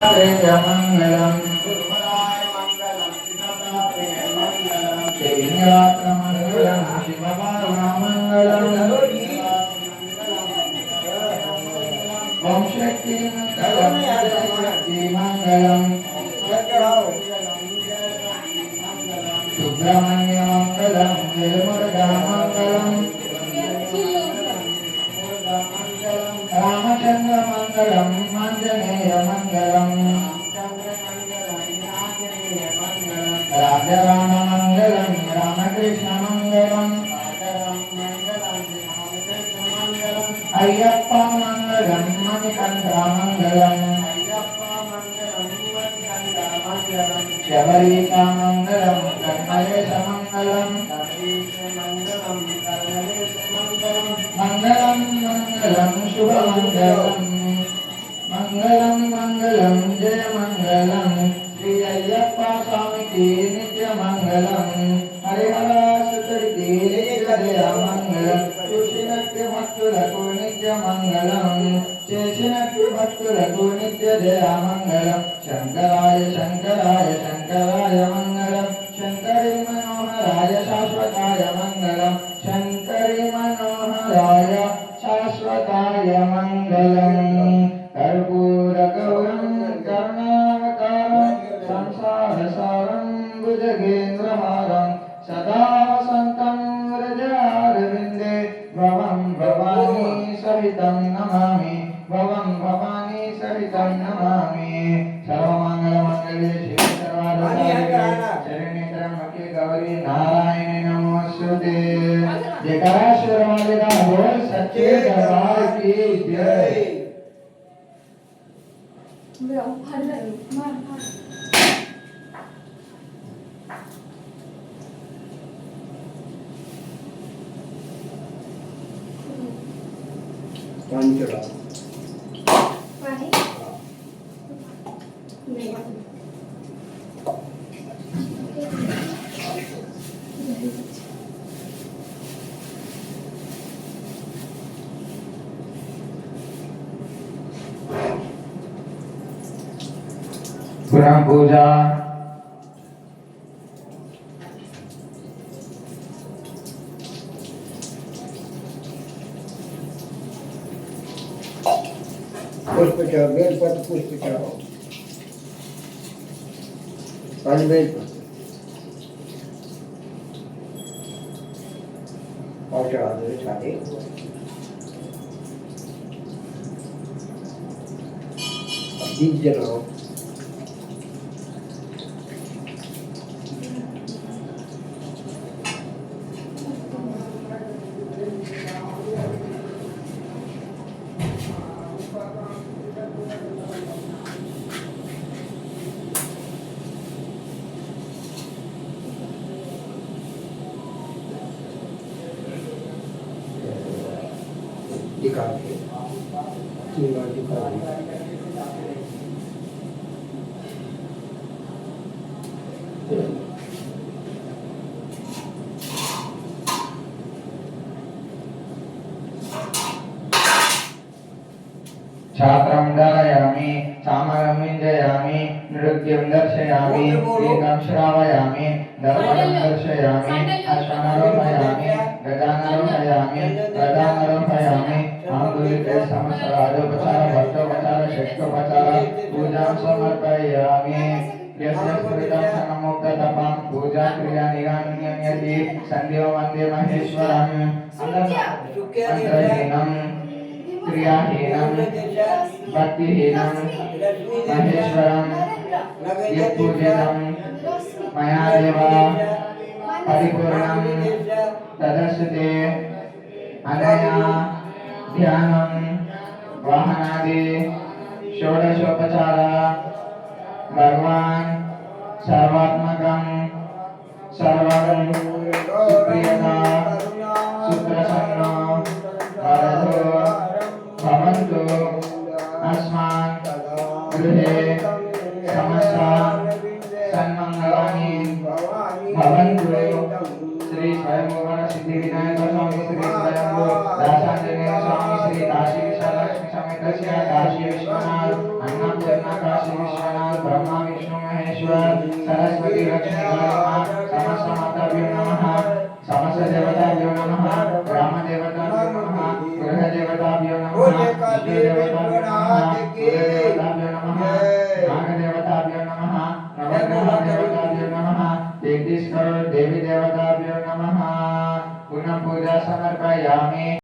मंगलम मंगलम शिवपार्वणमंगलम ओम शक्ति मंगलम सुब्रह्मण्य मंगलम निर्मलगा मंगलम रामचंद्र मंगलम आंजनेय मंगलम राम मंगलम रामकृष्ण मंगलम अय्यप्पा मंगलम मणिकंठा मंगलम शबरीका मंगलम कर्मलेश मंगलम मंगलम मंगलम शुभ मंगलम मंगलम मंगलम जय मंगलम श्री अय्यप्पा स्वामी की नित्य मंगलम हरिहर सुतरी नित्य दया मंगलम शेषिनक्ति भक्तुలకు नित्य मंगलम शेषिनक्ति भक्तुలకు नित्य दया मंगलम शंकराय शंकराय शंकराय मंगलम शंकरी मनोहराय शाश्वताय मंगलम शंकरी मनोहराय शाश्वताय मंगलम कर्पूर गौरम करुणावतारम संसार सारं भुजगेन्द्रहारं सदा वसन्तं हृदयारविन्दे भवं भवानी सहितं नमामि भवं भवानी सहितं नमामि सर्वमङ्गलमङ्गले शिवे सर्वार्थसाधिके शरण्ये त्र्यम्बके गौरी नारायणी नमोस्तुते जयकारा शेरवाले का बोल सच्चे दरबार की जय। पानी चढ़ा पानी नहीं पुनः पूजा पुष्प चढ़ाओ बेलपत्र पुष्प चढ़ाओ पानी बेलपत्र और चढ़ा दो छाते दीप जलाओ दिखा के तीन बार दिखा छात्रं धारयामि चामरं विञ्जयामि नृत्यं दर्शयामि वेदं श्रावयामि दर्पणं दर्शयामि अश्वनारोहयामि गजानरोहयामि प्रदानरोहयामि आङ्गुलिके सहस्रारोपचार भक्तोपचार षष्ठोपचार पूजां समर्पयामि यस्य स्मृतं सन्मुक्ततपं पूजा क्रिया निरान्यन्यति सन्ध्यो वन्दे महेश्वरम् मन्त्रहीनं क्रियाहीनं भक्तिहीनं महेश्वरं यत्पूजितं मया देव परिपूर्णं तदस्तुते अनया ध्यानं वाहनादि षोडशोपचार भगवान् सर्वात्मकं सर्वं सुप्रियता सुप्रसन्नो वरदो भवन्तु अस्मान् गृहे समस्त सन्मङ्गलानि भवन्तु। श्री स्वयंवर सिद्धिविनायक स्वामी श्री स्वयंभू दासांजनेय स्वामी श्री काशी विशालक्ष्मी समेत काशी विश्वनाथ अन्नपूर्णा काशी सरस्वती लक्ष्मी नमः समस्त माताभ्यो नमः समस्त देवताभ्यो नमः ग्राम देवताभ्यो नमः गृह देवताभ्यो नमः विष्णु देवताभ्यो नमः कुल देवताभ्यो नमः नाग देवताभ्यो नमः नवग्रह देवताभ्यो नमः 33 करोड़ देवी देवताभ्यो नमः पुनः पूजा समर्पयामि।